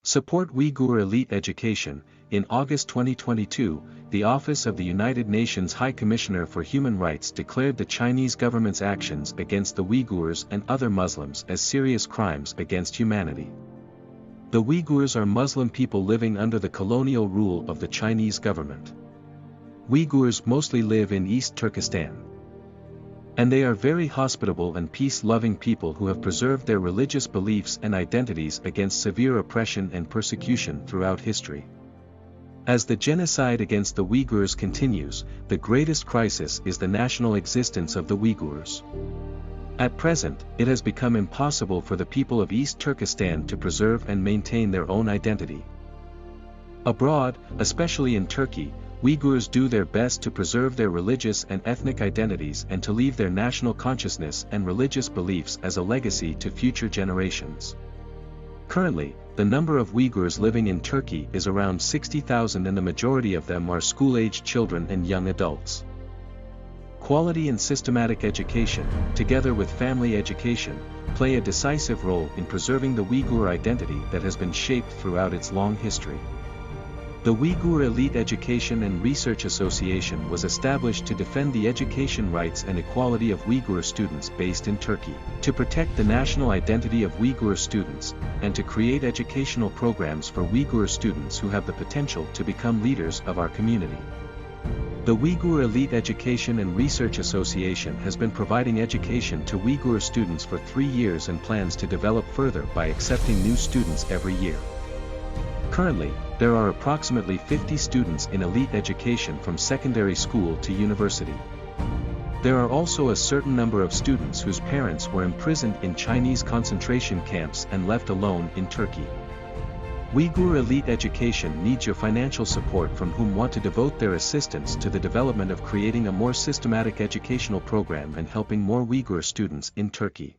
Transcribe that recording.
Support Uyghur Elite Education. In August 2022, the Office of the United Nations High Commissioner for Human Rights declared the Chinese government's actions against the Uyghurs and other Muslims as serious crimes against humanity. The Uyghurs are Muslim people living under the colonial rule of the Chinese government. Uyghurs mostly live in East Turkestan. And they are very hospitable and peace-loving people who have preserved their religious beliefs and identities against severe oppression and persecution throughout history. As the genocide against the Uyghurs continues, the greatest crisis is the national existence of the Uyghurs. At present, it has become impossible for the people of East Turkestan to preserve and maintain their own identity. Abroad, especially in Turkey, Uyghurs do their best to preserve their religious and ethnic identities and to leave their national consciousness and religious beliefs as a legacy to future generations. Currently, the number of Uyghurs living in Turkey is around 60,000 and the majority of them are school-aged children and young adults. Quality and systematic education, together with family education, play a decisive role in preserving the Uyghur identity that has been shaped throughout its long history. The Uyghur Elite Education and Research Association was established to defend the education rights and equality of Uyghur students based in Turkey, to protect the national identity of Uyghur students, and to create educational programs for Uyghur students who have the potential to become leaders of our community. The Uyghur Elite Education and Research Association has been providing education to Uyghur students for 3 years and plans to develop further by accepting new students every year. Currently, there are approximately 50 students in elite education from secondary school to university. There are also a certain number of students whose parents were imprisoned in Chinese concentration camps and left alone in Turkey. Uyghur Elite Education needs your financial support from whom want to devote their assistance to the development of creating a more systematic educational program and helping more Uyghur students in Turkey.